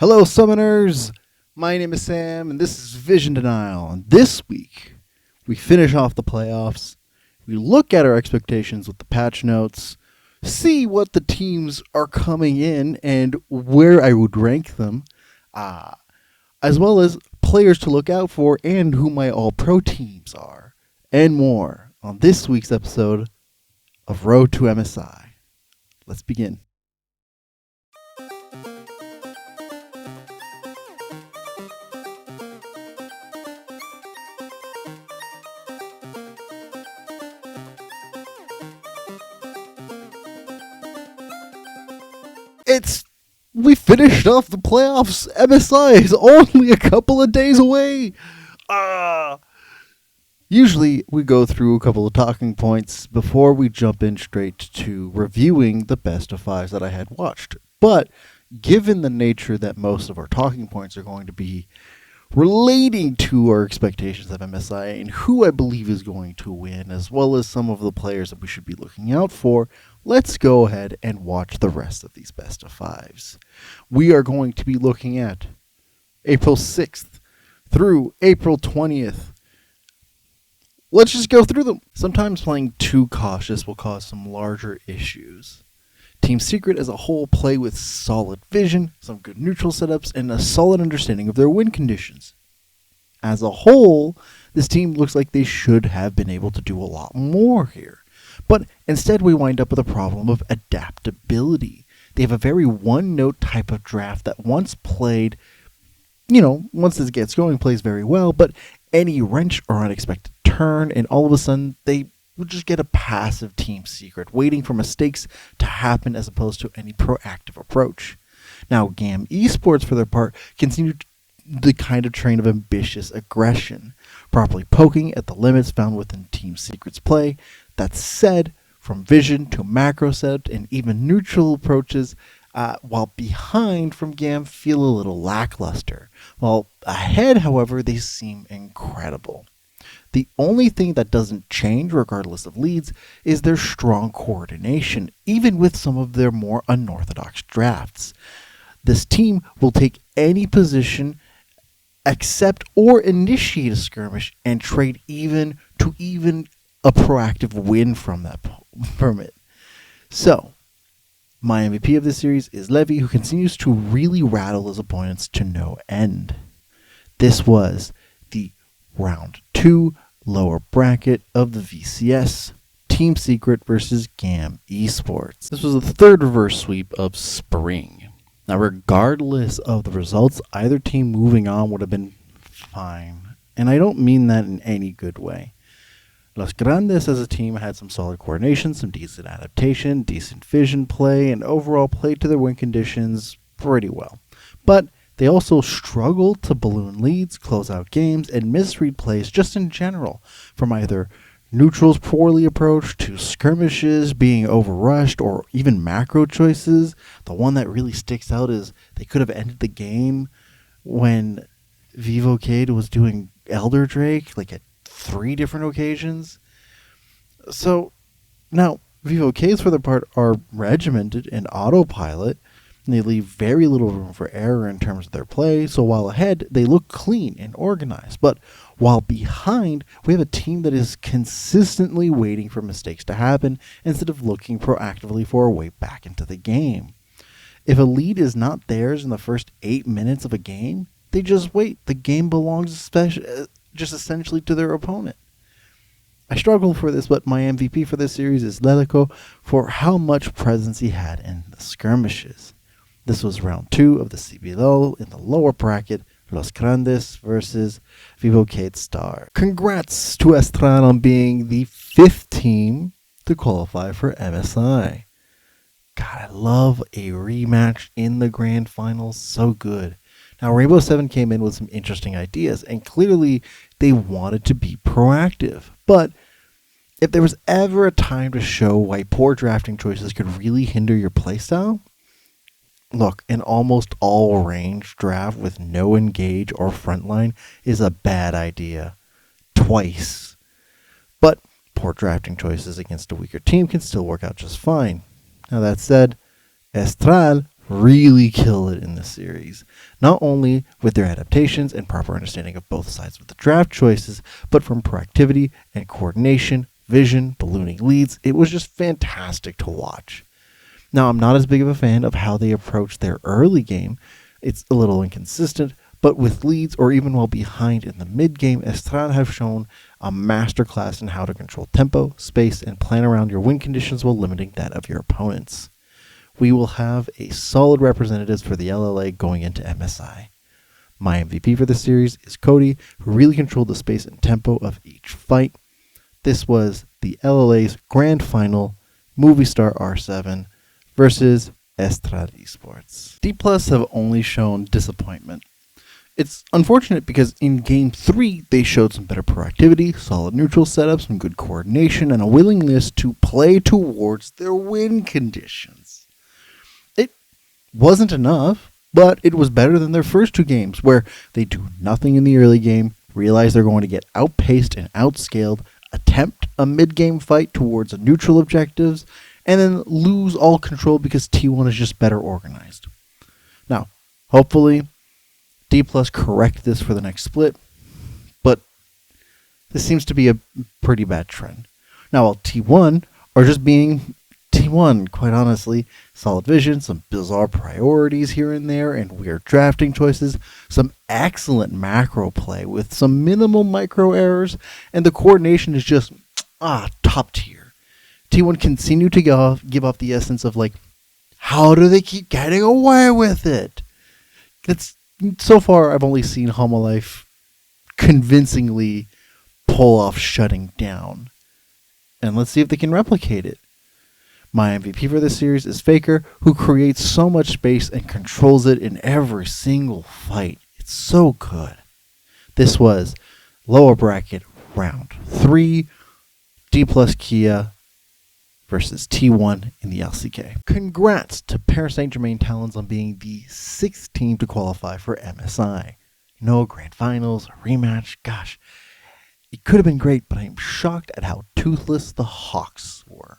Hello, Summoners! My name is Sam, and this is Vision Denial. And this week, we finish off the playoffs. We look at our expectations with the patch notes, see what the teams are coming in and where I would rank them, as well as players to look out for and who my all-pro teams are, and more on this week's episode of Road to MSI. Let's begin. We finished off the playoffs. MSI is only a couple of days away. Usually we go through a couple of talking points before we jump in straight to reviewing the best of fives that I had watched. But given the nature that most of our talking points are going to be relating to our expectations of MSI and who I believe is going to win, as well as some of the players that we should be looking out for, let's go ahead and watch the rest of these best of fives. We are going to be looking at April 6th through April 20th. Let's just go through them. Sometimes playing too cautious will cause some larger issues. Team Secret as a whole play with solid vision, some good neutral setups, and a solid understanding of their win conditions. As a whole, this team looks like they should have been able to do a lot more here. But instead we wind up with a problem of adaptability. They have a very one-note type of draft that once played, once this gets going, plays very well, but any wrench or unexpected turn, and all of a sudden they would just get a passive Team Secret, waiting for mistakes to happen as opposed to any proactive approach. Now, GAM Esports, for their part, continued the kind of train of ambitious aggression, properly poking at the limits found within Team Secret's play. That said, from vision to macro setup and even neutral approaches, while behind from GAM, feel a little lackluster. While ahead, however, they seem incredible. The only thing that doesn't change, regardless of leads, is their strong coordination, even with some of their more unorthodox drafts. This team will take any position, accept or initiate a skirmish, and trade even a proactive win from it. So, my MVP of this series is Levy, who continues to really rattle his opponents to no end. This was the round 2 lower bracket of the VCS, Team Secret versus GAM Esports. This was the third reverse sweep of spring. Now, regardless of the results, either team moving on would have been fine. And I don't mean that in any good way. Los Grandes as a team had some solid coordination, some decent adaptation, decent vision play, and overall played to their win conditions pretty well. But they also struggled to balloon leads, close out games, and misread plays just in general, from either neutrals poorly approached to skirmishes being overrushed or even macro choices. The one that really sticks out is they could have ended the game when Vivocade was doing Elder Drake, like at 3 different occasions. So now Vivocades for their part are regimented and autopilot, and they leave very little room for error in terms of their play. So while ahead, they look clean and organized. But while behind, we have a team that is consistently waiting for mistakes to happen instead of looking proactively for a way back into the game. If a lead is not theirs in the first 8 minutes of a game, they just wait. The game belongs just essentially to their opponent. I struggle for this, but my MVP for this series is Lelico for how much presence he had in the skirmishes. This was round 2 of the CBLOL in the lower bracket, Los Grandes versus Vivocade Star. Congrats to Estral on being the 5th team to qualify for MSI. God, I love a rematch in the grand finals. So good. Now, Rainbow 7 came in with some interesting ideas, and clearly they wanted to be proactive. But if there was ever a time to show why poor drafting choices could really hinder your playstyle, look, an almost all-range draft with no engage or frontline is a bad idea. Twice. But poor drafting choices against a weaker team can still work out just fine. Now that said, Estral really kill it in this series, not only with their adaptations and proper understanding of both sides with the draft choices, but from proactivity and coordination, vision, ballooning leads. It was just fantastic to watch. Now, I'm not as big of a fan of how they approach their early game. It's a little inconsistent, but with leads or even while behind in the mid game, Estral have shown a masterclass in how to control tempo, space, and plan around your win conditions while limiting that of your opponents. We will have a solid representatives for the LLA going into MSI. My MVP for this series is Cody, who really controlled the space and tempo of each fight. This was the LLA's grand final, Movistar R7 versus Estral Esports. D+ have only shown disappointment. It's unfortunate because in Game 3, they showed some better proactivity, solid neutral setups, some good coordination, and a willingness to play towards their win conditions. It wasn't enough, but it was better than their first two games, where they do nothing in the early game, realize they're going to get outpaced and outscaled, attempt a mid-game fight towards neutral objectives, and then lose all control because T1 is just better organized. Now, hopefully, D+ correct this for the next split, but this seems to be a pretty bad trend. Now, while T1 are just being T1, quite honestly, solid vision, some bizarre priorities here and there, and weird drafting choices, some excellent macro play with some minimal micro errors, and the coordination is just top tier. T1 continue to give off the essence of like, how do they keep getting away with it? So far, I've only seen Homolife convincingly pull off shutting down. And let's see if they can replicate it. My MVP for this series is Faker, who creates so much space and controls it in every single fight. It's so good. This was lower bracket round 3, D+ Kia versus T1 in the LCK. Congrats to Saint-Germain Talons on being the 6th team to qualify for MSI. No grand finals, a rematch, gosh. It could have been great, but I'm shocked at how toothless the Hawks were.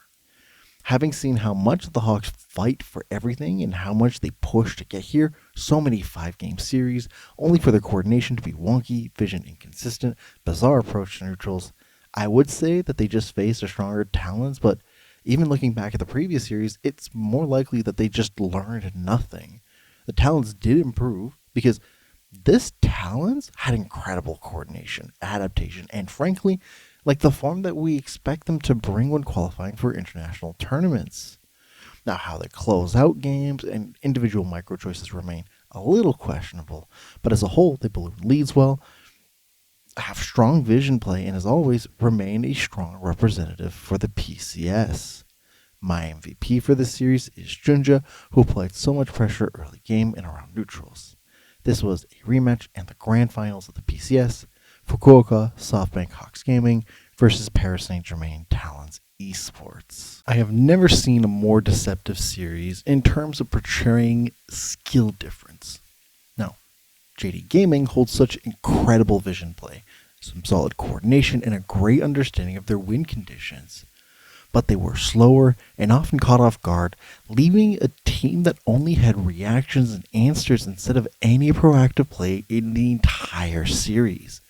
Having seen how much the Hawks fight for everything and how much they push to get here, so many 5-game series, only for their coordination to be wonky, vision inconsistent, bizarre approach to neutrals, I would say that they just faced a stronger Talons, but even looking back at the previous series, it's more likely that they just learned nothing. The Talons did improve because this Talons had incredible coordination, adaptation, and frankly, like the form that we expect them to bring when qualifying for international tournaments. Now, how they close out games and individual micro choices remain a little questionable, but as a whole, they balloon leads well, have strong vision play, and as always, remain a strong representative for the PCS. My MVP for this series is Gen.G, who applied so much pressure early game and around neutrals. This was a rematch and the grand finals of the PCS, Fukuoka SoftBank Hawks Gaming versus Paris Saint-Germain Talons Esports. I have never seen a more deceptive series in terms of portraying skill difference. Now, JD Gaming holds such incredible vision play, some solid coordination, and a great understanding of their win conditions. But they were slower and often caught off guard, leaving a team that only had reactions and answers instead of any proactive play in the entire series.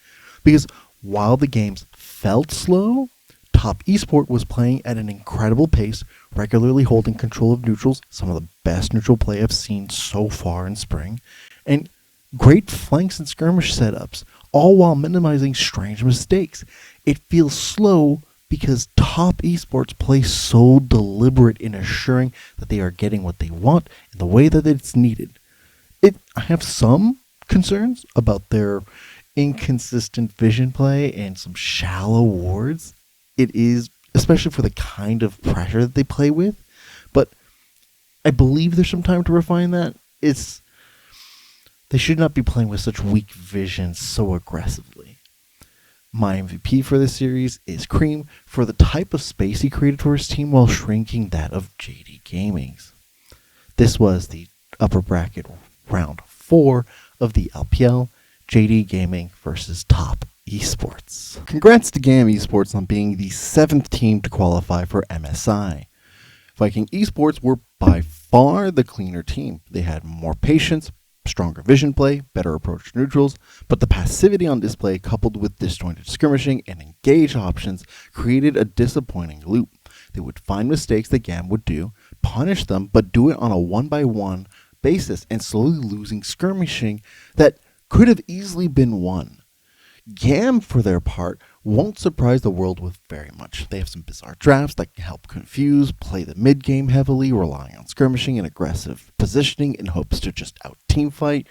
Because while the games felt slow, Top Esport was playing at an incredible pace, regularly holding control of neutrals, some of the best neutral play I've seen so far in spring, and great flanks and skirmish setups, all while minimizing strange mistakes. It feels slow because Top Esports play so deliberate in assuring that they are getting what they want in the way that it's needed. I have some concerns about their inconsistent vision play and some shallow wards. It is, especially for the kind of pressure that they play with, but I believe there's some time to refine that. They should not be playing with such weak vision so aggressively. My MVP for this series is Cream for the type of space he created for his team while shrinking that of JD Gaming's. This was the upper bracket round 4 of the LPL, JD Gaming versus Top Esports. Congrats to GAM Esports on being the 7th team to qualify for MSI. Viking Esports were by far the cleaner team. They had more patience, stronger vision play, better approach to neutrals, but the passivity on display coupled with disjointed skirmishing and engage options created a disappointing loop. They would find mistakes that GAM would do, punish them, but do it on a one-by-one basis and slowly losing skirmishing that could have easily been won. GAM, for their part, won't surprise the world with very much. They have some bizarre drafts that can help confuse, play the mid-game heavily, relying on skirmishing and aggressive positioning in hopes to just out-teamfight.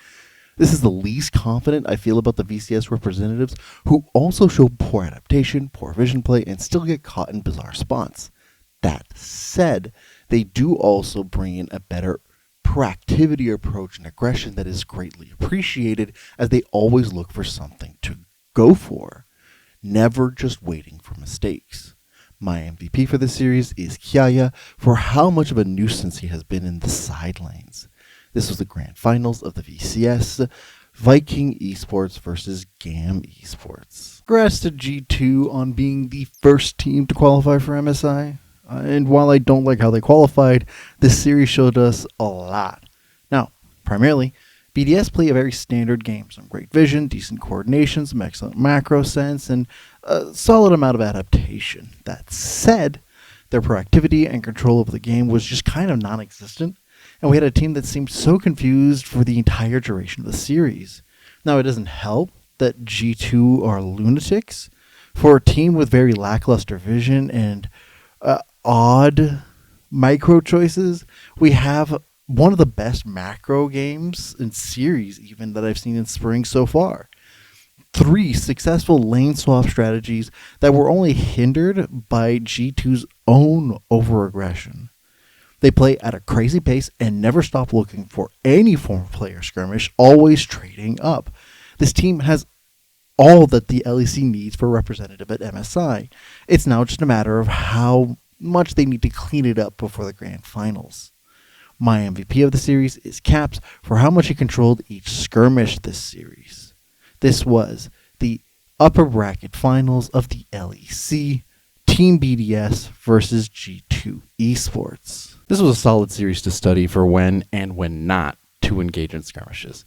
This is the least confident I feel about the VCS representatives, who also show poor adaptation, poor vision play, and still get caught in bizarre spots. That said, they do also bring in a better proactivity approach and aggression that is greatly appreciated, as they always look for something to go for, never just waiting for mistakes. My MVP for this series is Kiaya for how much of a nuisance he has been in the side lanes. This was the grand finals of the VCS, Viking Esports versus GAM Esports. Congrats to G2 on being the first team to qualify for MSI. And while I don't like how they qualified, this series showed us a lot. Now, primarily, BDS play a very standard game. Some great vision, decent coordination, some excellent macro sense, and a solid amount of adaptation. That said, their proactivity and control of the game was just kind of non-existent, and we had a team that seemed so confused for the entire duration of the series. Now, it doesn't help that G2 are lunatics. For a team with very lackluster vision and odd micro choices, we have one of the best macro games in series even that I've seen in spring so far. 3 successful lane swap strategies that were only hindered by G2's own over-aggression. They play at a crazy pace and never stop looking for any form of player skirmish, always trading up. This team has all that the LEC needs for a representative at MSI. It's now just a matter of how much they need to clean it up before the grand finals. My MVP of the series is Caps for how much he controlled each skirmish this series. This was the upper bracket finals of the LEC, Team BDS versus G2 Esports. This was a solid series to study for when and when not to engage in skirmishes.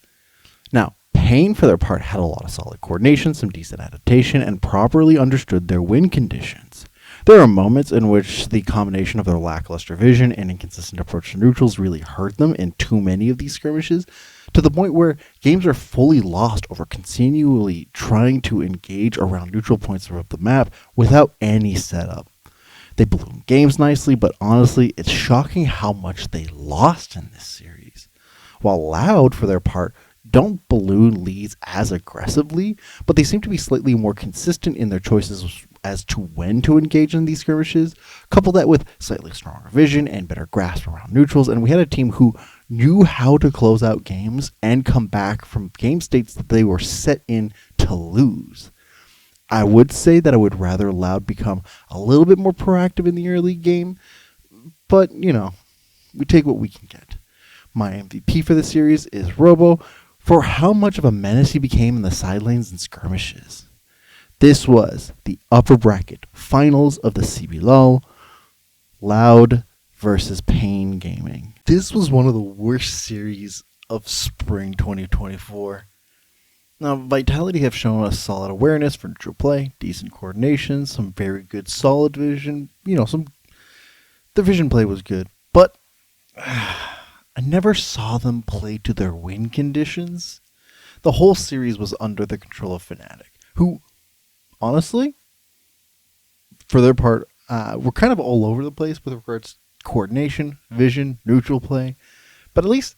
Now, Pain, for their part, had a lot of solid coordination, some decent adaptation, and properly understood their win conditions. There are moments in which the combination of their lackluster vision and inconsistent approach to neutrals really hurt them in too many of these skirmishes, to the point where games are fully lost over continually trying to engage around neutral points throughout the map without any setup. They balloon games nicely, but honestly, it's shocking how much they lost in this series. While Loud, for their part, don't balloon leads as aggressively, but they seem to be slightly more consistent in their choices as to when to engage in these skirmishes. Couple that with slightly stronger vision and better grasp around neutrals, and we had a team who knew how to close out games and come back from game states that they were set in to lose. I would say that I would rather Loud become a little bit more proactive in the early game, but, you know, we take what we can get. My MVP for the series is Robo for how much of a menace he became in the side lanes and skirmishes. This was the upper bracket finals of the CBLOL, Loud versus Pain Gaming. This was one of the worst series of spring 2024. Now, Vitality have shown us solid awareness for neutral play, decent coordination, some very good solid vision. The vision play was good, but I never saw them play to their win conditions. The whole series was under the control of Fnatic, who, honestly, for their part, were kind of all over the place with regards to coordination, vision, neutral play, but at least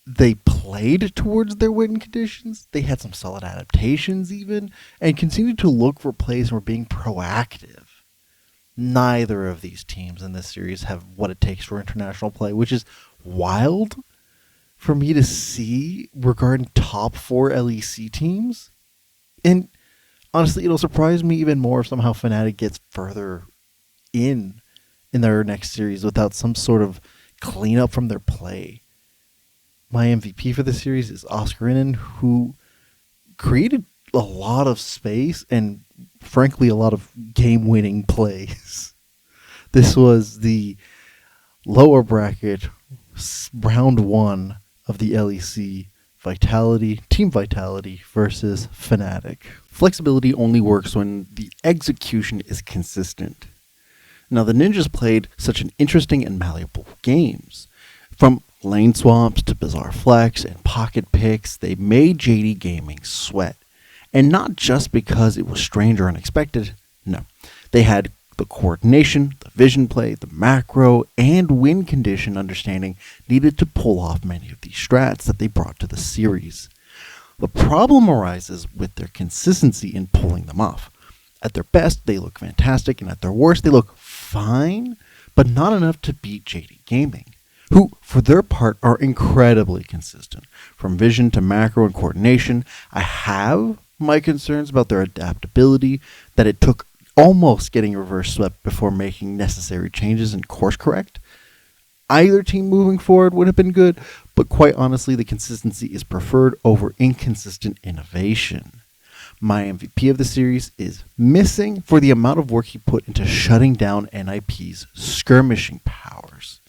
they played towards their win conditions. They had some solid adaptations even, and continued to look for plays and were being proactive. Neither of these teams in this series have what it takes for international play, which is wild for me to see regarding top 4 LEC teams. And honestly, it'll surprise me even more if somehow Fnatic gets further in their next series without some sort of cleanup from their play. My MVP for the series is Oscar Innen, who created a lot of space and, frankly, a lot of game-winning plays. This was the lower bracket round one of the LEC Team Vitality versus Fnatic. Flexibility only works when the execution is consistent. Now, the Ninjas played such an interesting and malleable games. From lane swaps to bizarre flex and pocket picks, they made JD Gaming sweat. And not just because it was strange or unexpected. No, they had the coordination, the vision play, the macro, and win condition understanding needed to pull off many of these strats that they brought to the series. The problem arises with their consistency in pulling them off. At their best, they look fantastic, and at their worst, they look fine, but not enough to beat JD Gaming, who, for their part, are incredibly consistent. From vision to macro and coordination, I have my concerns about their adaptability, that it took almost getting reverse swept before making necessary changes and course correct. Either team moving forward would have been good, but quite honestly, the consistency is preferred over inconsistent innovation. My MVP of the series is Missing for the amount of work he put into shutting down NIP's skirmishing powers.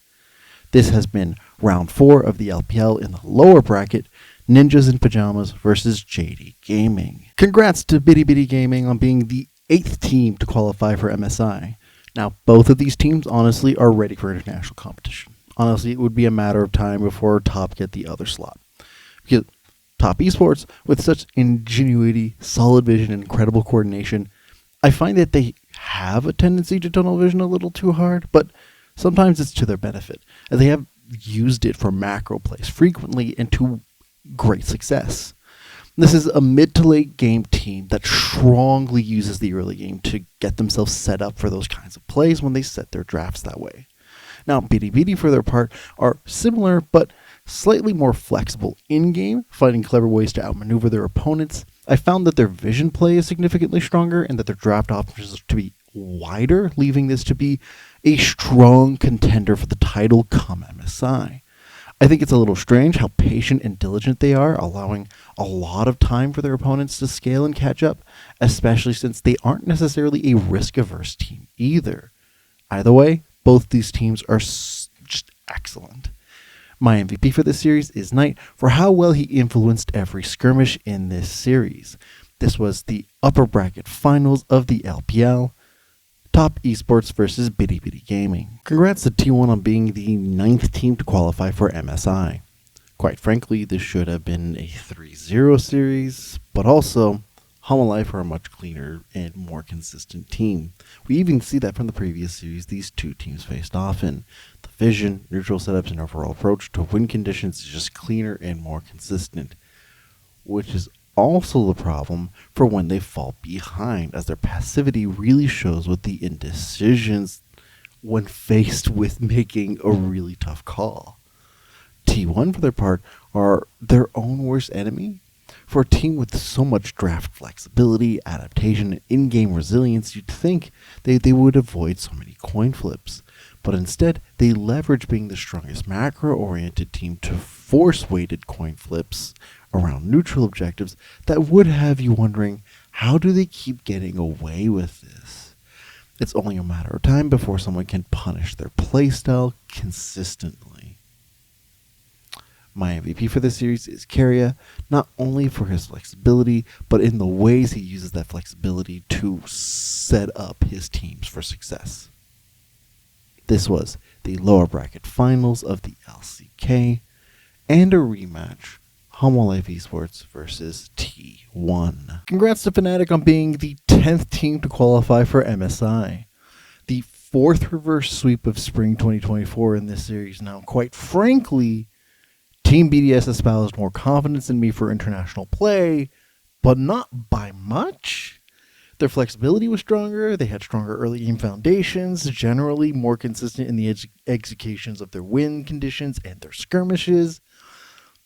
This has been round 4 of the LPL in the lower bracket, Ninjas in Pajamas versus JD Gaming. Congrats to Bilibili Gaming on being the 8th team to qualify for MSI. Now, both of these teams honestly are ready for international competition. Honestly, it would be a matter of time before Top get the other slot. Because Top Esports, with such ingenuity, solid vision, and incredible coordination, I find that they have a tendency to tunnel vision a little too hard, but sometimes it's to their benefit, as they have used it for macro plays frequently and to great success. This is a mid to late game team that strongly uses the early game to get themselves set up for those kinds of plays when they set their drafts that way. Now, Bilibili, for their part, are similar but slightly more flexible in-game, finding clever ways to outmaneuver their opponents. I found that their vision play is significantly stronger and that their draft options are to be wider, leaving this to be a strong contender for the title come MSI. I think it's a little strange how patient and diligent they are, allowing a lot of time for their opponents to scale and catch up, especially since they aren't necessarily a risk-averse team either. Either way, both these teams are just excellent. My MVP for this series is Knight for how well he influenced every skirmish in this series. This was the upper bracket finals of the LPL. Top Esports versus Bilibili Gaming. Congrats to T1 on being the 9th team to qualify for MSI. Quite frankly, this should have been a 3-0 series, but also, Life are a much cleaner and more consistent team. We even see that from the previous series these two teams faced off in. The vision, neutral setups, and overall approach to win conditions is just cleaner and more consistent, which is also the problem for when they fall behind, as their passivity really shows with the indecisions when faced with making a really tough call. T1, for their part, are their own worst enemy. For a team with so much draft flexibility, adaptation, and in-game resilience, you'd think they would avoid so many coin flips. But instead, they leverage being the strongest macro-oriented team to force weighted coin flips around neutral objectives that would have you wondering, how do they keep getting away with this? It's only a matter of time before someone can punish their playstyle consistently. My MVP for this series is Keria, not only for his flexibility, but in the ways he uses that flexibility to set up his teams for success. This was the lower bracket finals of the LCK and a rematch. Life Esports versus T1. Congrats to Fnatic on being the 10th team to qualify for MSI. The 4th reverse sweep of spring 2024 in this series. Now, quite frankly, Team BDS espoused more confidence in me for international play, but not by much. Their flexibility was stronger, they had stronger early game foundations, generally more consistent in the executions of their win conditions and their skirmishes.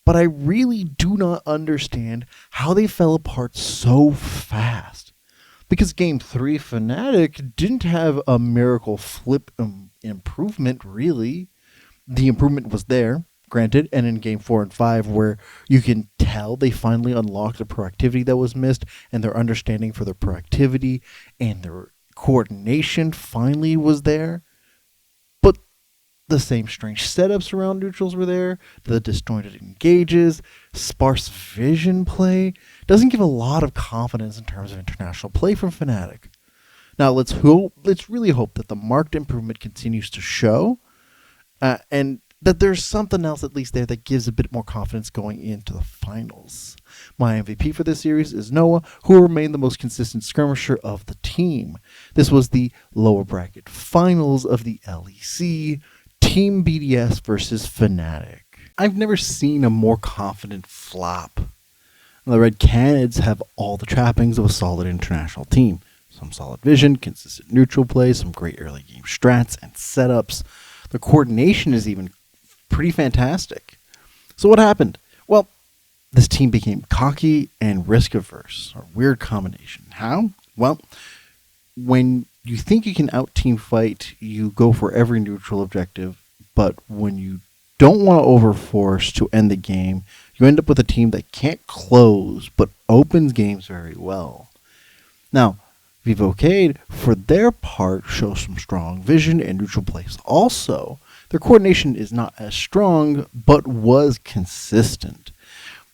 But I really do not understand how they fell apart so fast. Because Game 3, Fnatic didn't have a miracle flip improvement, really. The improvement was there, granted, and in Game 4 and 5, where you can tell they finally unlocked the proactivity that was missed, and their understanding for their proactivity and their coordination finally was there. But the same strange setups around neutrals were there, the disjointed engages, sparse vision play. Doesn't give a lot of confidence in terms of international play from Fnatic. Now let's really hope that the marked improvement continues to show, and that there's something else at least there that gives a bit more confidence going into the finals. My MVP for this series is Noah, who remained the most consistent skirmisher of the team. This was the lower bracket finals of the LEC, Team BDS versus Fnatic. I've never seen a more confident flop. The Red Canids have all the trappings of a solid international team. Some solid vision, consistent neutral play, some great early game strats and setups. The coordination is even pretty fantastic. So what happened? Well, this team became cocky and risk averse. A weird combination. How? Well, when you think you can out-team fight, you go for every neutral objective, but when you don't want to overforce to end the game, you end up with a team that can't close, but opens games very well. Now, Vivocade, for their part, shows some strong vision and neutral plays. Also, their coordination is not as strong, but was consistent.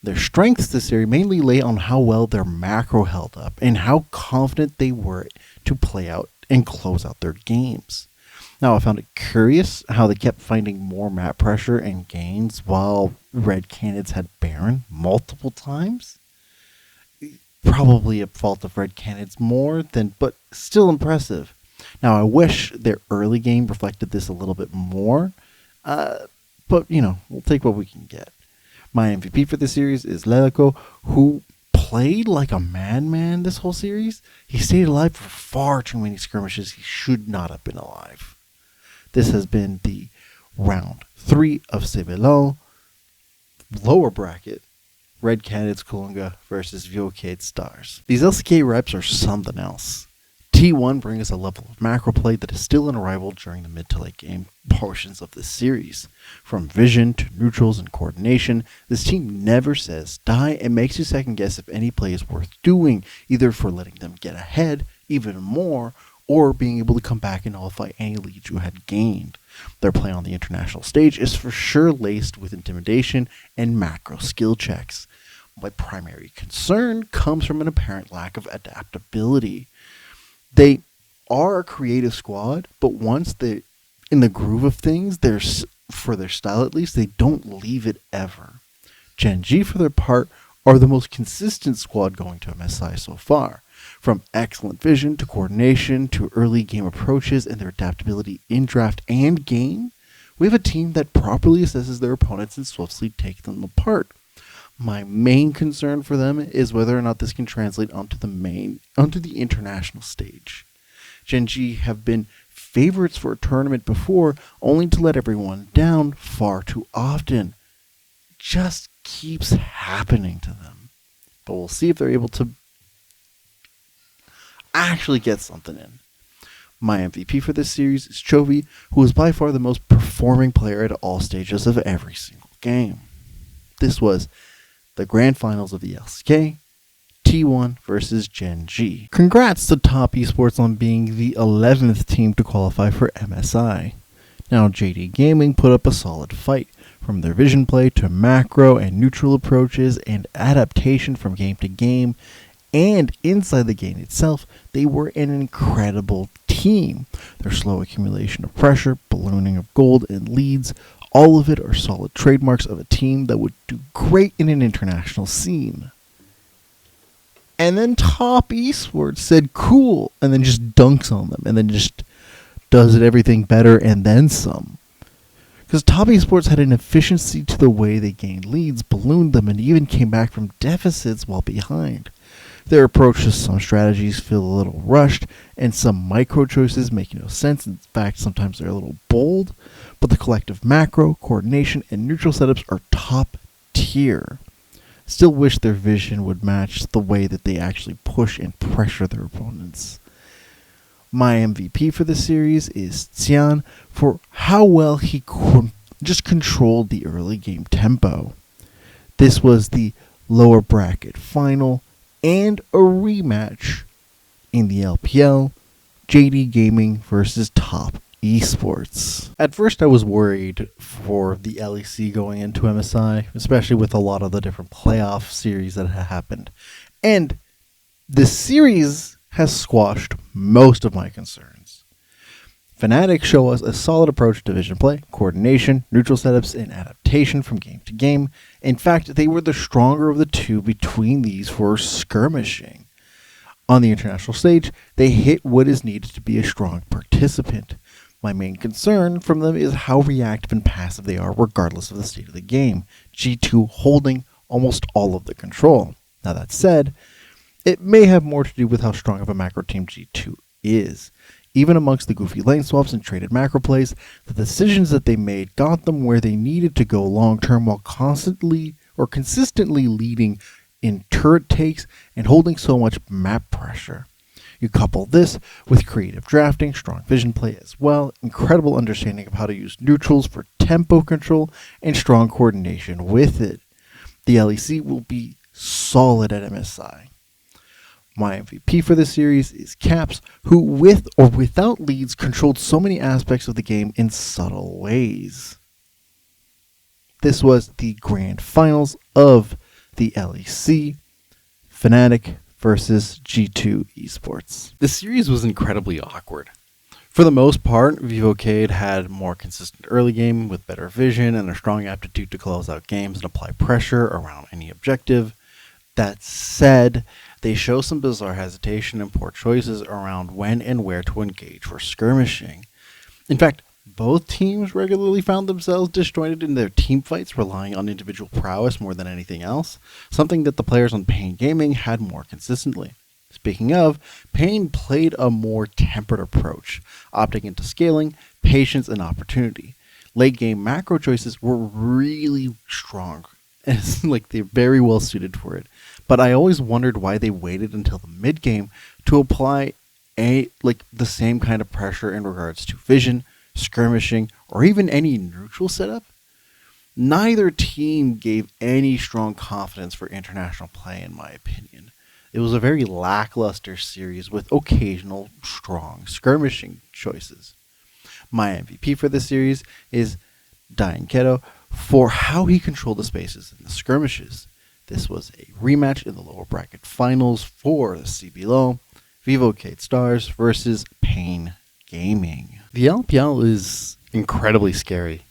Their strengths this area mainly lay on how well their macro held up and how confident they were to play out and close out their games. Now, I found it curious how they kept finding more map pressure and gains while Red Canids had Baron multiple times. Probably a fault of Red Canids more than, but still impressive. Now, I wish their early game reflected this a little bit more, but, we'll take what we can get. My MVP for this series is Lelico, who played like a madman this whole series. He stayed alive for far too many skirmishes he should not have been alive. This has been the round 3 of CBLOL, lower bracket, Red Canids Kulunga versus Vivocade Stars. These LCK reps are something else. T1 brings us a level of macro play that is still unrivaled during the mid to late game portions of this series. From vision to neutrals and coordination, this team never says die and makes you second guess if any play is worth doing, either for letting them get ahead even more, or being able to come back and nullify any lead you had gained. Their play on the international stage is for sure laced with intimidation and macro skill checks. My primary concern comes from an apparent lack of adaptability. They are a creative squad, but once they're in the groove of things, for their style at least, they don't leave it ever. Gen.G, for their part, are the most consistent squad going to MSI so far. From excellent vision to coordination to early game approaches and their adaptability in draft and game, we have a team that properly assesses their opponents and swiftly takes them apart. My main concern for them is whether or not this can translate onto the international stage. Gen.G have been favorites for a tournament before, only to let everyone down far too often. Just keeps happening to them. But we'll see if they're able to actually get something in. My MVP for this series is Chovy, who is by far the most performing player at all stages of every single game. This was the grand finals of the LCK, T1 versus Gen.G. Congrats to Top Esports on being the 11th team to qualify for MSI. Now, JD Gaming put up a solid fight, from their vision play to macro and neutral approaches and adaptation from game to game, and inside the game itself, they were an incredible team. Their slow accumulation of pressure, ballooning of gold, and leads, all of it are solid trademarks of a team that would do great in an international scene. And then Top Esports said cool, and then just dunks on them, and then just does it everything better and then some. Because Top Esports had an efficiency to the way they gained leads, ballooned them, and even came back from deficits while behind. Their approach to some strategies feel a little rushed, and some micro choices make no sense. In fact, sometimes they're a little bold, but the collective macro, coordination, and neutral setups are top tier. Still wish their vision would match the way that they actually push and pressure their opponents. My MVP for this series is Xian for how well he just controlled the early game tempo. This was the lower bracket final and a rematch in the LPL, JD Gaming versus Top Esports. At first I was worried for the LEC going into MSI, especially with a lot of the different playoff series that had happened. And the series has squashed most of my concerns. Fnatic show us a solid approach to division play, coordination, neutral setups, and adaptation from game to game. In fact, they were the stronger of the two between these for skirmishing. On the international stage, they hit what is needed to be a strong participant. My main concern from them is how reactive and passive they are regardless of the state of the game, G2 holding almost all of the control. Now that said, it may have more to do with how strong of a macro team G2 is. Even amongst the goofy lane swaps and traded macro plays, the decisions that they made got them where they needed to go long term while consistently leading in turret takes and holding so much map pressure. You couple this with creative drafting, strong vision play as well, incredible understanding of how to use neutrals for tempo control, and strong coordination with it. The LEC will be solid at MSI. My MVP for this series is Caps, who with or without leads controlled so many aspects of the game in subtle ways. This was the grand finals of the LEC, Fnatic versus G2 Esports. This series was incredibly awkward. For the most part, Vivocade had more consistent early game with better vision and a strong aptitude to close out games and apply pressure around any objective. That said, they show some bizarre hesitation and poor choices around when and where to engage for skirmishing. In fact, both teams regularly found themselves disjointed in their team fights, relying on individual prowess more than anything else, something that the players on Pain Gaming had more consistently. Speaking of, Pain played a more tempered approach, opting into scaling, patience, and opportunity. Late game macro choices were really strong, and it's like they're very well suited for it. But I always wondered why they waited until the mid game to apply the same kind of pressure in regards to vision, skirmishing, or even any neutral setup. Neither team gave any strong confidence for international play, in my opinion. It was a very lackluster series with occasional strong skirmishing choices. My MVP for this series is Dying Keto for how he controlled the spaces in the skirmishes. This was a rematch in the lower bracket finals for the CBLOL, Vivocade Stars versus Pain Gaming. The LPL is incredibly scary.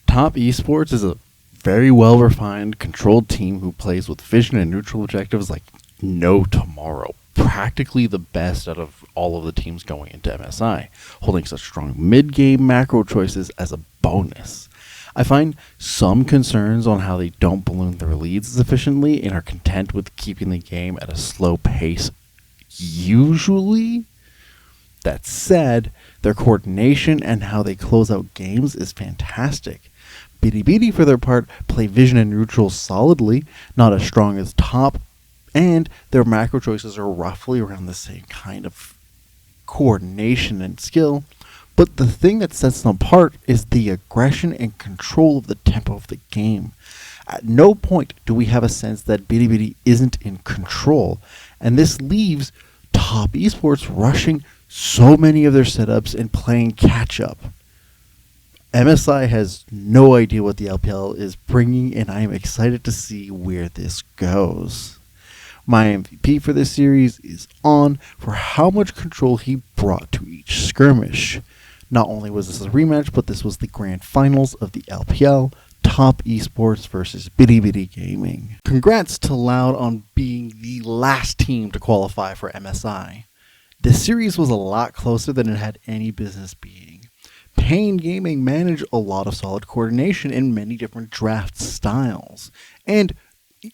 Top Esports is a very well-refined, controlled team who plays with vision and neutral objectives like no tomorrow. Practically the best out of all of the teams going into MSI, holding such strong mid-game macro choices as a bonus. I find some concerns on how they don't balloon their leads sufficiently and are content with keeping the game at a slow pace usually. That said, their coordination and how they close out games is fantastic. Bilibili, for their part, play vision and neutral solidly, not as strong as top, and their macro choices are roughly around the same kind of coordination and skill. But the thing that sets them apart is the aggression and control of the tempo of the game. At no point do we have a sense that Bilibili isn't in control, and this leaves Top Esports rushing so many of their setups and playing catch-up. MSI has no idea what the LPL is bringing, and I am excited to see where this goes. My MVP for this series is On for how much control he brought to each skirmish. Not only was this a rematch, but this was the grand finals of the LPL, Top Esports versus Bilibili Gaming. Congrats to Loud on being the last team to qualify for MSI. This series was a lot closer than it had any business being. Pain Gaming managed a lot of solid coordination in many different draft styles, and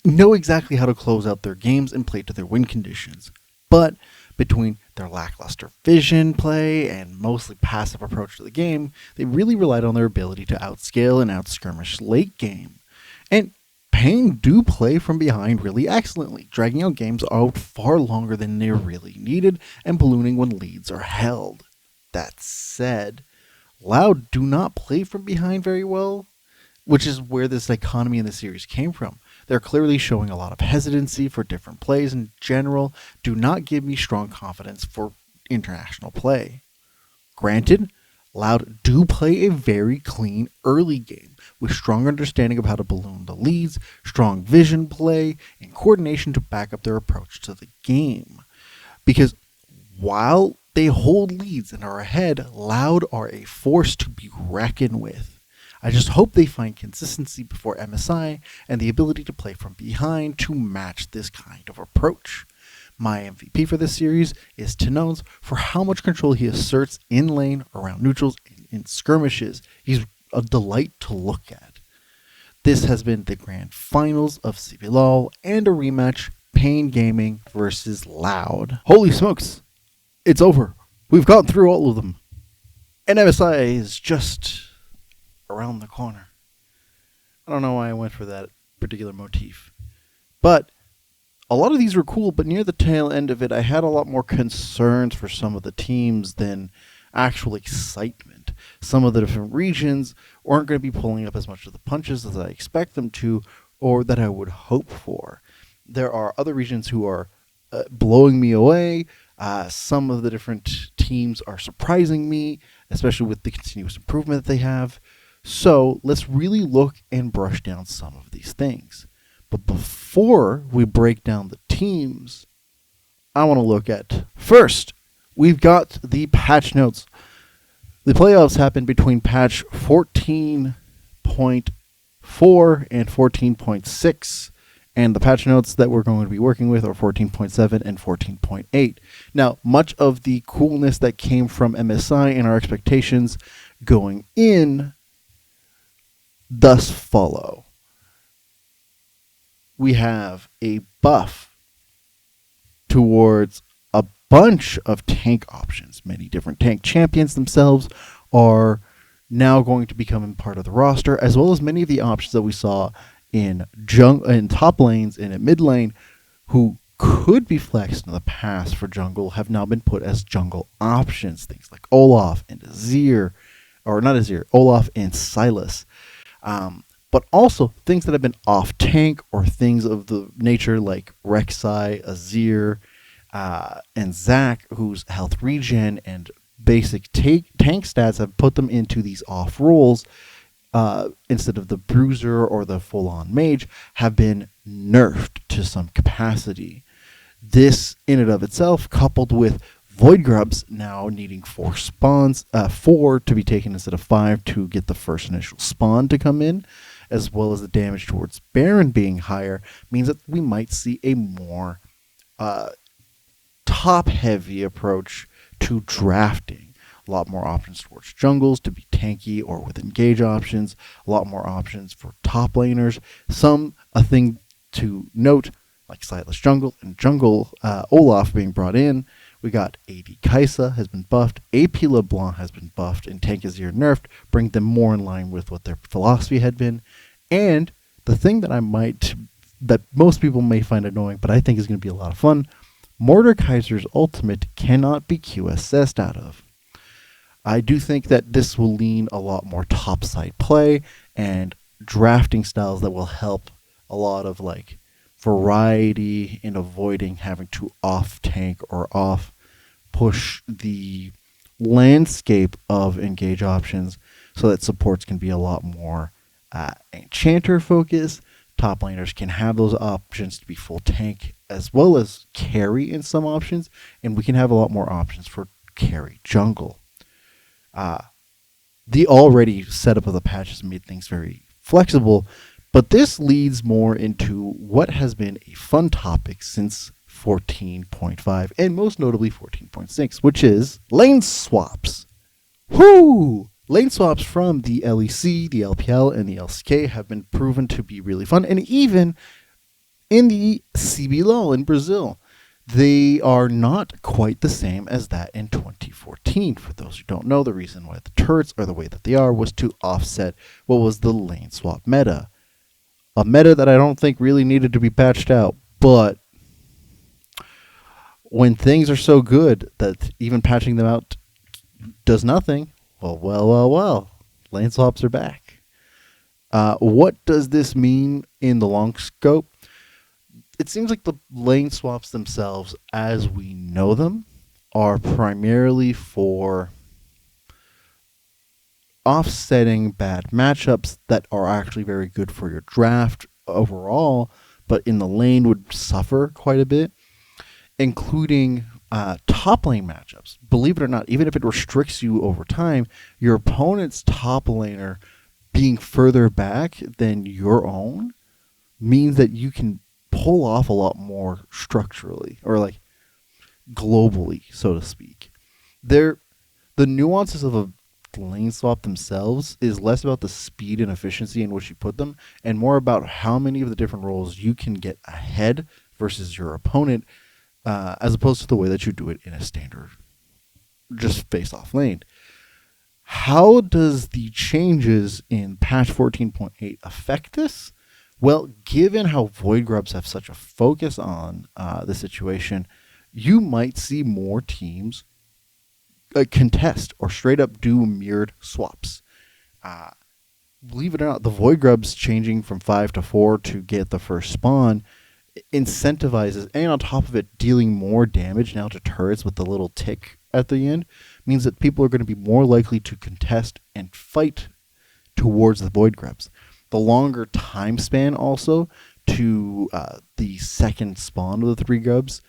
know exactly how to close out their games and play to their win conditions. But between their lackluster vision play and mostly passive approach to the game, they really relied on their ability to outscale and outskirmish late game. And Pain do play from behind really excellently, dragging out games out far longer than they're really needed and ballooning when leads are held. That said, Loud do not play from behind very well, which is where this dichotomy in the series came from. They're clearly showing a lot of hesitancy for different plays in general, do not give me strong confidence for international play. Granted, Loud do play a very clean early game with strong understanding of how to balloon the leads, strong vision play, and coordination to back up their approach to the game. Because while they hold leads and are ahead, Loud are a force to be reckoned with. I just hope they find consistency before MSI and the ability to play from behind to match this kind of approach. My MVP for this series is Talons for how much control he asserts in lane, around neutrals, and in skirmishes. He's a delight to look at. This has been the grand finals of CBLOL and a rematch, Pain Gaming versus Loud. Holy smokes! It's over. We've gone through all of them. And MSI is just around the corner. I don't know why I went for that particular motif. But a lot of these were cool, but near the tail end of it, I had a lot more concerns for some of the teams than actual excitement. Some of the different regions aren't going to be pulling up as much of the punches as I expect them to, or that I would hope for. There are other regions who are blowing me away. Some of the different teams are surprising me, especially with the continuous improvement that they have. So let's really look and brush down some of these things. But before we break down the teams, I want to look at, first, we've got the patch notes. The playoffs happened between patch 14.4 and 14.6, and the patch notes that we're going to be working with are 14.7 and 14.8. Now, much of the coolness that came from MSI and our expectations going in thus follow. We have a buff towards a bunch of tank options. Many different tank champions themselves are now going to become part of the roster, as well as many of the options that we saw in top lanes and in mid lane, who could be flexed in the past for jungle, have now been put as jungle options. Things like Olaf and Azir, or not Azir, Olaf and Silas. But also things that have been off tank or things of the nature like Rek'Sai, Azir, and Zac, whose health regen and basic tank stats have put them into these off roles instead of the bruiser or the full-on mage, have been nerfed to some capacity. This in and of itself, coupled with Void Grubs now needing 4 spawns, 4 to be taken instead of 5 to get the first initial spawn to come in, as well as the damage towards Baron being higher, means that we might see a more top-heavy approach to drafting. A lot more options towards jungles to be tanky or with engage options. A lot more options for top laners. A thing to note, like Silas Jungle and Jungle Olaf being brought in. We got AD Kaisa has been buffed, AP LeBlanc has been buffed, and Tank Azir nerfed, bring them more in line with what their philosophy had been. And the thing that most people may find annoying, but I think is going to be a lot of fun, Mordekaiser's ultimate cannot be QSS'd out of. I do think that this will lean a lot more topside play and drafting styles that will help a lot of like variety in avoiding having to off tank or off push the landscape of engage options, so that supports can be a lot more enchanter focused. Top laners can have those options to be full tank as well as carry in some options, and we can have a lot more options for carry jungle. The already setup of the patch has made things very flexible, but this leads more into what has been a fun topic since 14.5 and most notably 14.6, which is lane swaps. Whoo! Lane swaps from the LEC, the LPL, and the LCK have been proven to be really fun, and even in the CBLOL in Brazil. They are not quite the same as that in 2014. For those who don't know, the reason why the turrets are the way that they are was to offset what was the lane swap meta. A meta that I don't think really needed to be patched out, but when things are so good that even patching them out does nothing, well, lane swaps are back. What does this mean in the long scope? It seems like the lane swaps themselves, as we know them, are primarily for offsetting bad matchups that are actually very good for your draft overall, but in the lane would suffer quite a bit, including top lane matchups. Believe it or not, even if it restricts you over time, your opponent's top laner being further back than your own means that you can pull off a lot more structurally, or like globally, so to speak. The nuances of a lane swap themselves is less about the speed and efficiency in which you put them, and more about how many of the different roles you can get ahead versus your opponent, as opposed to the way that you do it in a standard just face-off lane. How does the changes in patch 14.8 affect this? Well, given how Void Grubs have such a focus on the situation, you might see more teams contest or straight up do mirrored swaps. Believe it or not, the Void Grubs changing from 5 to 4 to get the first spawn incentivizes, and on top of it, dealing more damage now to turrets with the little tick at the end, means that people are going to be more likely to contest and fight towards the Void Grubs. The longer time span also to the second spawn of the 3 Grubs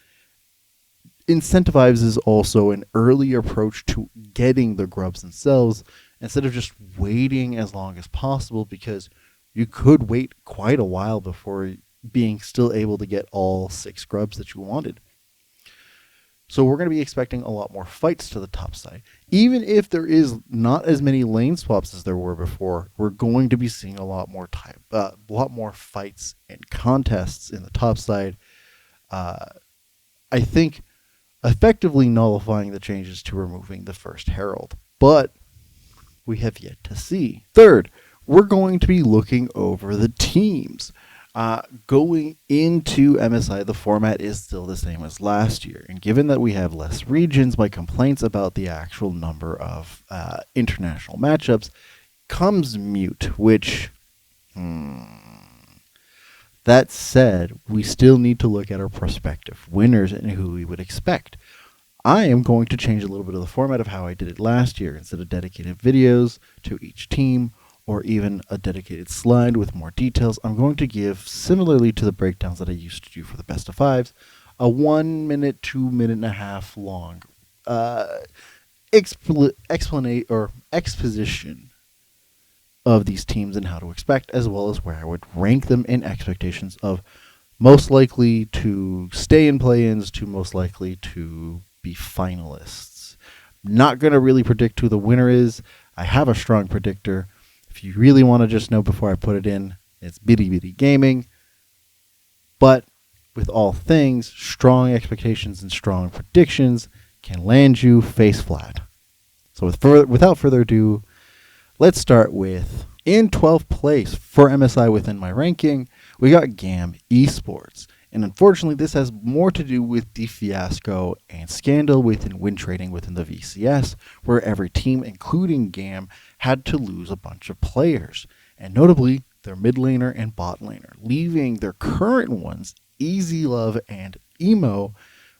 incentivizes also an early approach to getting the grubs themselves, instead of just waiting as long as possible, because you could wait quite a while before being still able to get all 6 grubs that you wanted. So we're going to be expecting a lot more fights to the top side. Even if there is not as many lane swaps as there were before, we're going to be seeing a lot more fights and contests in the top side. I think effectively nullifying the changes to removing the first herald, but we have yet to see. Third, we're going to be looking over the teams. Going into MSI, the format is still the same as last year, and given that we have less regions, my complaints about the actual number of international matchups comes mute, which, that said, we still need to look at our prospective winners and who we would expect. I am going to change a little bit of the format of how I did it last year. Instead of dedicated videos to each team, or even a dedicated slide with more details, I'm going to give, similarly to the breakdowns that I used to do for the best of 5s, a 1 minute, 2 minute and a half long exposition of these teams and how to expect, as well as where I would rank them in expectations of most likely to stay in play-ins to most likely to be finalists. Not going to really predict who the winner is. I have a strong predictor. If you really want to just know before I put it in, it's Bilibili Gaming. But with all things, strong expectations and strong predictions can land you face flat. So without further ado, let's start with, in 12th place for MSI within my ranking, we got GAM Esports. And unfortunately, this has more to do with the fiasco and scandal within win trading within the VCS, where every team, including GAM, had to lose a bunch of players, and notably their mid laner and bot laner, leaving their current ones, Easy Love and Emo,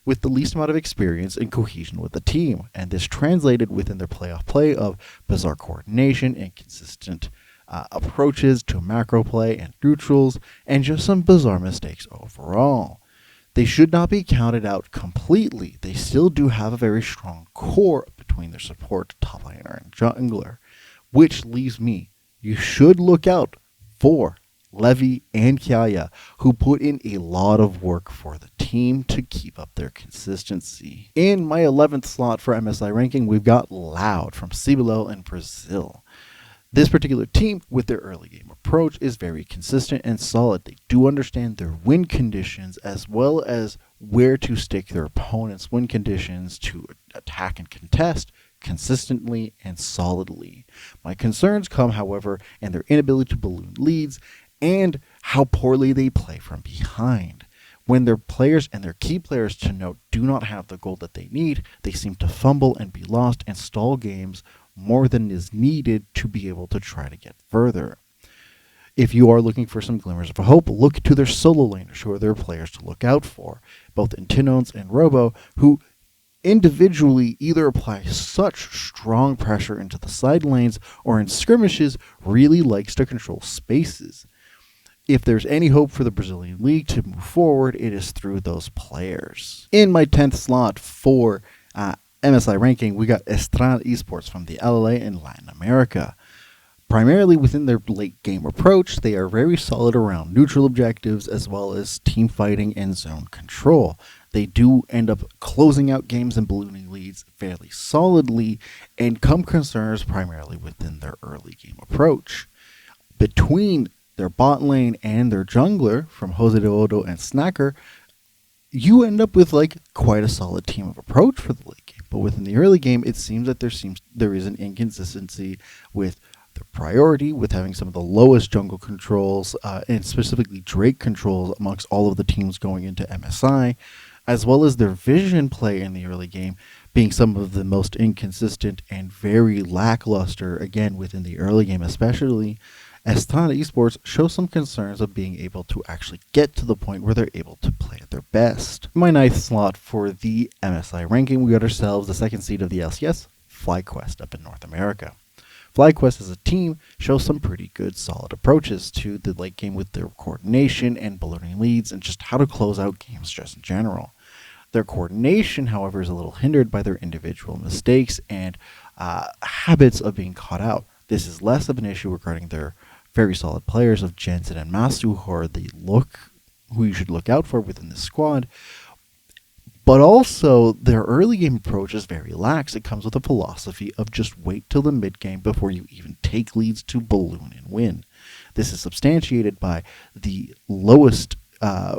with the least amount of experience and cohesion with the team. And this translated within their playoff play of bizarre coordination, inconsistent approaches to macro play and neutrals, and just some bizarre mistakes overall. They should not be counted out completely. They still do have a very strong core between their support, top laner, and jungler, which leaves me, you should look out for Levy and Kaya, who put in a lot of work for the team to keep up their consistency. In my 11th slot for MSI ranking, we've got Loud from CBLOL in Brazil. This particular team, with their early game approach, is very consistent and solid. They do understand their win conditions, as well as where to stick their opponent's win conditions to attack and contest consistently and solidly. My concerns come, however, in their inability to balloon leads and how poorly they play from behind. When their players and their key players to note do not have the gold that they need, they seem to fumble and be lost and stall games more than is needed to be able to try to get further. If you are looking for some glimmers of hope, look to their solo laners, who are their players to look out for, both in Talons and Robo, who individually either apply such strong pressure into the side lanes or in skirmishes really likes to control spaces. If there's any hope for the Brazilian league to move forward, it is through those players. In my 10th slot for MSI ranking, we got Estral Esports from the LLA in Latin America. Primarily within their late game approach, they are very solid around neutral objectives as well as team fighting and zone control. They do end up closing out games and ballooning leads fairly solidly, and come concerns primarily within their early game approach. Between their bot lane and their jungler from Jose de Odo and Snacker, you end up with like quite a solid team of approach for the late game. But within the early game, it seems that there is an inconsistency with their priority, with having some of the lowest jungle controls and specifically Drake controls amongst all of the teams going into MSI, as well as their vision play in the early game being some of the most inconsistent and very lackluster, again, within the early game especially. Estral Esports show some concerns of being able to actually get to the point where they're able to play at their best. In my 9th slot for the MSI ranking, we got ourselves the 2nd seed of the LCS, FlyQuest up in North America. FlyQuest as a team shows some pretty good solid approaches to the late game with their coordination and ballooning leads and just how to close out games just in general. Their coordination, however, is a little hindered by their individual mistakes and habits of being caught out. This is less of an issue regarding their very solid players of Jensen and Masu, who you should look out for within the squad. But also, their early game approach is very lax. It comes with a philosophy of just wait till the mid game before you even take leads to balloon and win. This is substantiated by the lowest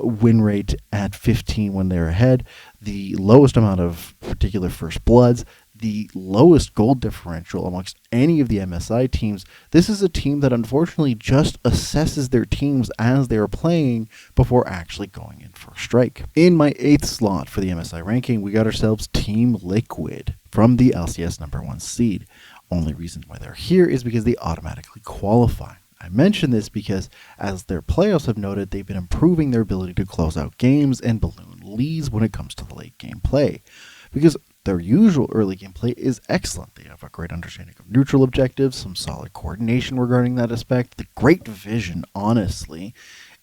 win rate at 15 when they're ahead, the lowest amount of particular first bloods, the lowest gold differential amongst any of the MSI teams. This is a team that unfortunately just assesses their teams as they are playing before actually going in for a strike. In my 8th slot for the MSI ranking, we got ourselves Team Liquid from the LCS #1 seed. Only reason why they're here is because they automatically qualify. I mention this because, as their playoffs have noted, they've been improving their ability to close out games and balloon leads when it comes to the late game play. Because their usual early game play is excellent. They have a great understanding of neutral objectives, some solid coordination regarding that aspect, the great vision, honestly,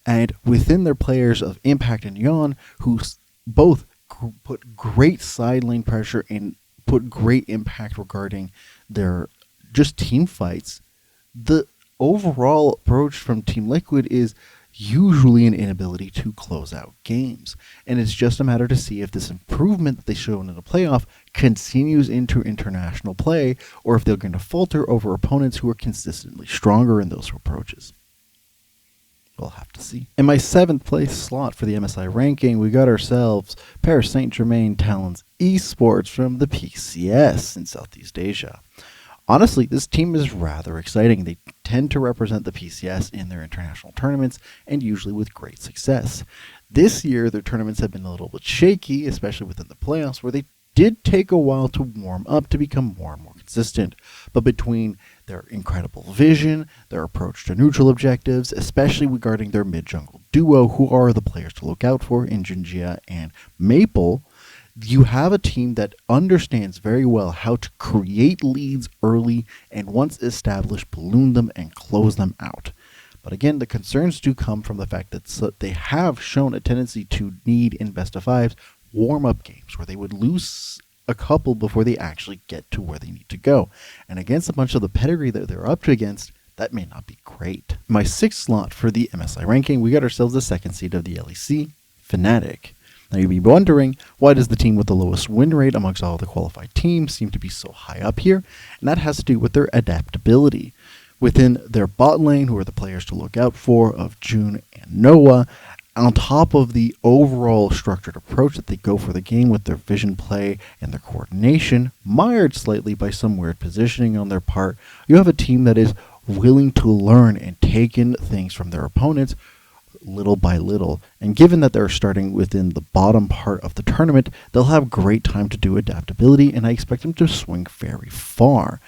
and within their players of Impact and Yon, who both put great side lane pressure and put great impact regarding their just team fights, the overall approach from Team Liquid is usually an inability to close out games. And it's just a matter to see if this improvement that they show in the playoff continues into international play, or if they're going to falter over opponents who are consistently stronger in those approaches. We'll have to see. In my 7th place slot for the MSI ranking, we got ourselves Paris Saint-Germain Talons Esports from the PCS in Southeast Asia. Honestly, this team is rather exciting. They tend to represent the PCS in their international tournaments, and usually with great success. This year, their tournaments have been a little bit shaky, especially within the playoffs, where they did take a while to warm up to become more and more consistent. But between their incredible vision, their approach to neutral objectives, especially regarding their mid-jungle duo, who are the players to look out for in Gen.G and Maple, you have a team that understands very well how to create leads early and once established, balloon them and close them out. But again, the concerns do come from the fact that they have shown a tendency to need in best of fives warm-up games where they would lose a couple before they actually get to where they need to go. And against a bunch of the pedigree that they're up against, that may not be great. My 6th slot for the MSI ranking, we got ourselves the 2nd seed of the LEC, Fnatic. Now you'd be wondering, why does the team with the lowest win rate amongst all the qualified teams seem to be so high up here? And that has to do with their adaptability. Within their bot lane, who are the players to look out for, of June and Noah, on top of the overall structured approach that they go for the game with their vision play and their coordination, mired slightly by some weird positioning on their part, you have a team that is willing to learn and take in things from their opponents little by little. And given that they're starting within the bottom part of the tournament, they'll have great time to do adaptability, and I expect them to swing very far.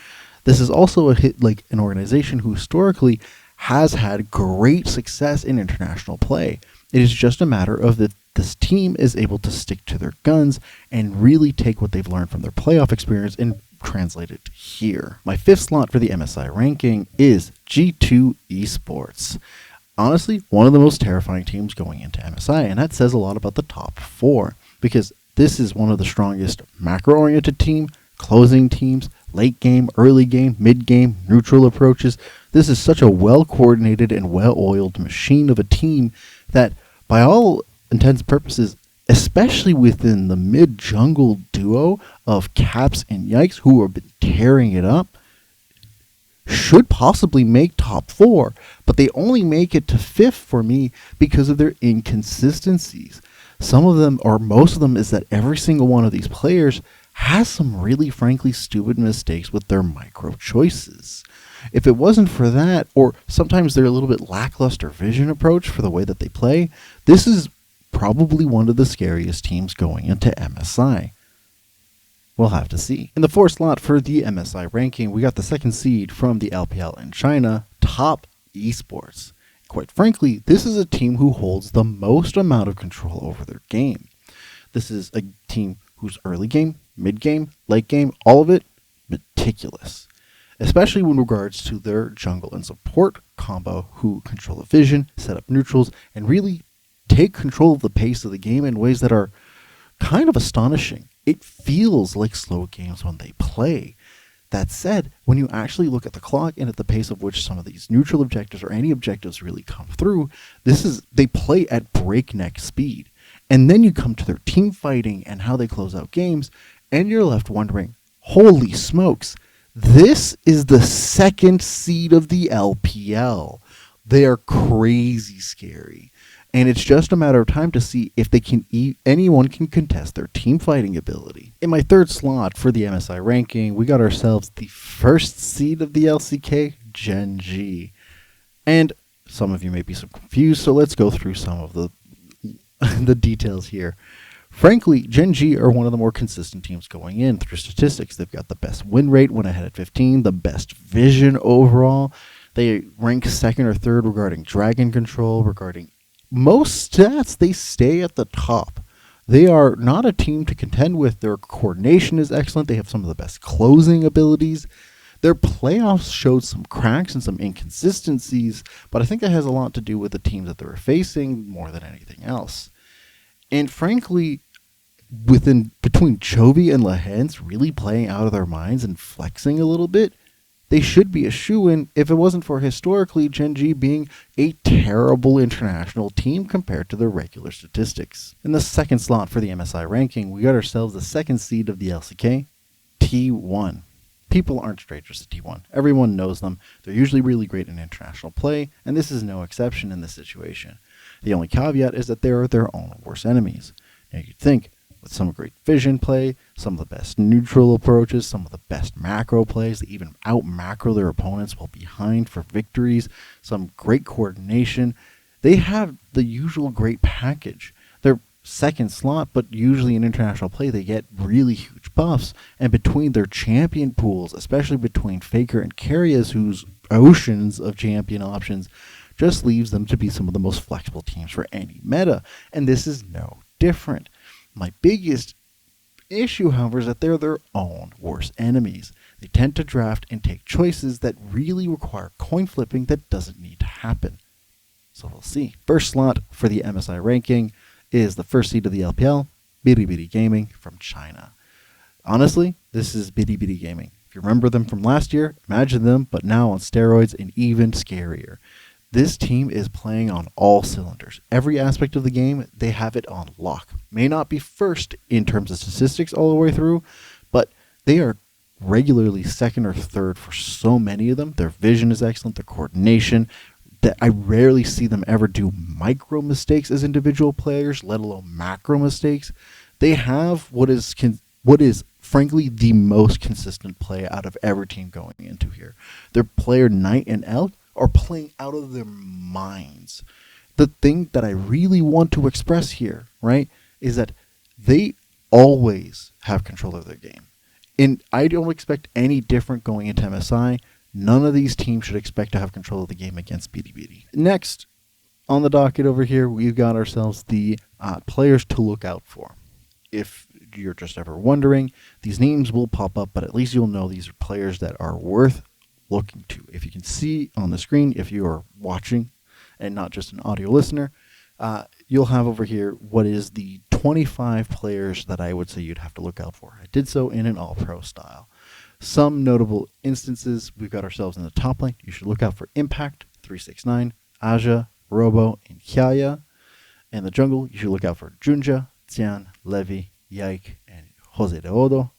This is also an organization who historically has had great success in international play. It is just a matter of this team is able to stick to their guns and really take what they've learned from their playoff experience and translate it here. My fifth slot for the MSI ranking is G2 Esports. Honestly, one of the most terrifying teams going into MSI, and that says a lot about the top four, because this is one of the strongest macro-oriented team, closing teams, late game, early game, mid game, neutral approaches. This is such a well-coordinated and well-oiled machine of a team that, by all intents and purposes, especially within the mid-jungle duo of Caps and Yikes, who have been tearing it up, should possibly make top four, but they only make it to fifth for me because of their inconsistencies. Some of them, or most of them, is that every single one of these players has some really frankly stupid mistakes with their micro choices. If it wasn't for that, or sometimes they're a little bit lackluster vision approach for the way that they play, this is probably one of the scariest teams going into MSI. We'll have to see. In the fourth slot for the MSI ranking, we got the second seed from the LPL in China, Top Esports. Quite frankly, this is a team who holds the most amount of control over their game. This is a team whose early game, mid game, late game, all of it, meticulous. Especially in regards to their jungle and support combo, who control the vision, set up neutrals, and really take control of the pace of the game in ways that are kind of astonishing. It feels like slow games when they play. That said, when you actually look at the clock and at the pace of which some of these neutral objectives or any objectives really come through, they play at breakneck speed. And then you come to their team fighting and how they close out games, and you're left wondering, holy smokes, this is the second seed of the LPL. They are crazy scary. And it's just a matter of time to see if they can anyone can contest their team fighting ability. In my third slot for the MSI ranking, we got ourselves the first seed of the LCK, Gen.G. And some of you may be so confused, so let's go through some of the details here. Frankly, Gen.G are one of the more consistent teams going in through statistics. They've got the best win rate when ahead at 15, the best vision overall. They rank second or third regarding dragon control, regarding most stats. They stay at the top. They are not a team to contend with. Their coordination is excellent. They have some of the best closing abilities. Their playoffs showed some cracks and some inconsistencies, but I think that has a lot to do with the teams that they were facing more than anything else. And frankly, between Chovy and Lehens really playing out of their minds and flexing a little bit, they should be a shoo-in if it wasn't for historically Gen.G being a terrible international team compared to their regular statistics. In the second slot for the MSI ranking, we got ourselves the second seed of the LCK, T1. People aren't strangers to T1. Everyone knows them. They're usually really great in international play, and this is no exception in this situation. The only caveat is that they are their own worst enemies. Now you'd think, with some great vision play, some of the best neutral approaches, some of the best macro plays, they even out-macro their opponents while behind for victories, some great coordination. They have the usual great package. They're second slot, but usually in international play they get really huge buffs, and between their champion pools, especially between Faker and Karius, whose oceans of champion options just leaves them to be some of the most flexible teams for any meta, and this is no different. My biggest issue, however, is that they're their own worst enemies. They tend to draft and take choices that really require coin flipping that doesn't need to happen. So we'll see. First slot for the MSI ranking is the first seed of the LPL, Bilibili Gaming from China. Honestly, this is Bilibili Gaming. If you remember them from last year, imagine them, but now on steroids and even scarier. This team is playing on all cylinders. Every aspect of the game, they have it on lock. May not be first in terms of statistics all the way through, but they are regularly second or third for so many of them. Their vision is excellent, their coordination. That I rarely see them ever do micro mistakes as individual players, let alone macro mistakes. They have what is frankly the most consistent play out of every team going into here. Their player Knight and Elk are playing out of their minds. The thing that I really want to express here, right, is that they always have control of their game. And I don't expect any different going into MSI. None of these teams should expect to have control of the game against Bilibili. Next, On the docket over here, we've got ourselves the players to look out for. If you're just ever wondering, these names will pop up, but at least you'll know these are players that are worth looking to. If you can see on the screen, if you are watching and not just an audio listener, you'll have over here what is the 25 players that I would say you'd have to look out for. I did so in an all-pro style. Some notable instances, we've got ourselves in the top lane. You should look out for Impact, 369, Aja, Robo, and Hyaya. In the jungle, you should look out for Junja, Tian, Levi, Yike, and Jose de Odo.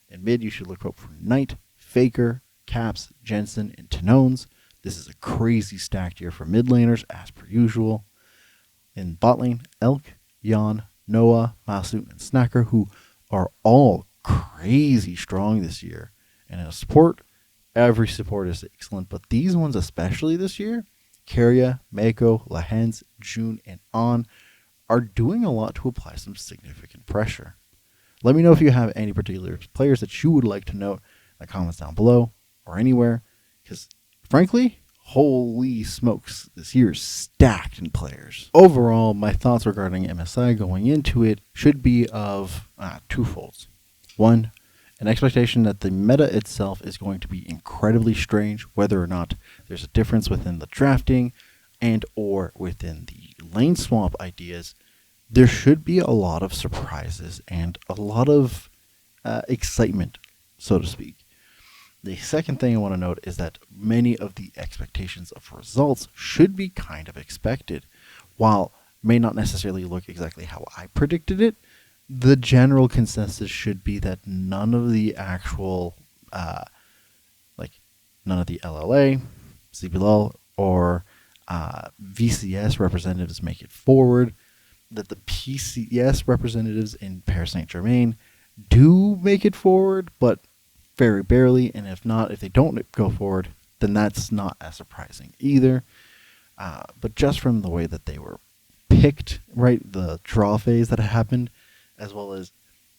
In mid, you should look out for Knight, Faker, Caps, Jensen, and Talons. This is a crazy stacked year for mid laners, as per usual. In bot lane, Elk, Yan, Noah, Masu, and Snacker, who are all crazy strong this year. And in a support, every support is excellent, but these ones especially this year, Keria, Mako, Lahens, June, and On, are doing a lot to apply some significant pressure. Let me know if you have any particular players that you would like to note in the comments down below or anywhere, because frankly, holy smokes, this year is stacked in players. Overall, my thoughts regarding MSI going into it should be of twofolds. One, an expectation that the meta itself is going to be incredibly strange, whether or not there's a difference within the drafting and or within the lane swap ideas. There should be a lot of surprises and a lot of excitement, so to speak. The second thing I want to note is that many of the expectations of results should be kind of expected. While may not necessarily look exactly how I predicted it, the general consensus should be that none of the actual, none of the LLA, CBLOL, or VCS representatives make it forward, that the PCS representatives in Paris Saint-Germain do make it forward, but very barely, and if they don't go forward, then that's not as surprising either. But just from the way that they were picked, right, the draw phase that happened, as well as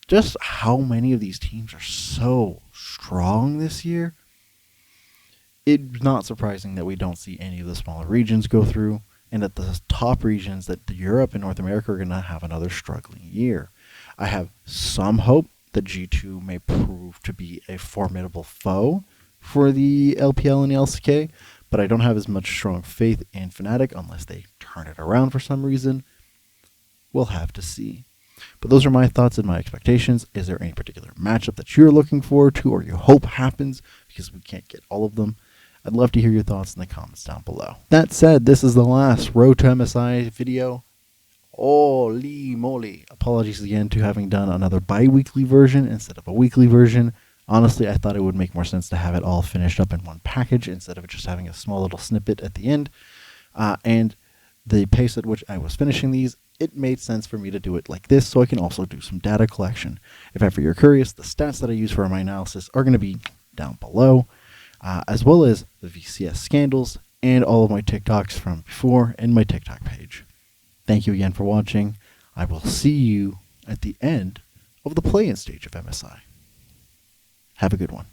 just how many of these teams are so strong this year, it's not surprising that we don't see any of the smaller regions go through, and that the top regions, that Europe and North America, are going to have another struggling year. I have some hope that G2 may prove to be a formidable foe for the LPL and the LCK, but I don't have as much strong faith in Fnatic unless they turn it around for some reason. We'll have to see. But those are my thoughts and my expectations. Is there any particular matchup that you're looking forward to or you hope happens? Because we can't get all of them. I'd love to hear your thoughts in the comments down below. That said, this is the last Road to MSI video. Holy moly. Apologies again to having done another bi-weekly version instead of a weekly version. Honestly, I thought it would make more sense to have it all finished up in one package instead of just having a small little snippet at the end. And the pace at which I was finishing these, it made sense for me to do it like this so I can also do some data collection. If ever you're curious, the stats that I use for my analysis are going to be down below, as well as the VCS scandals and all of my TikToks from before and my TikTok page. Thank you again for watching. I will see you at the end of the play-in stage of MSI. Have a good one.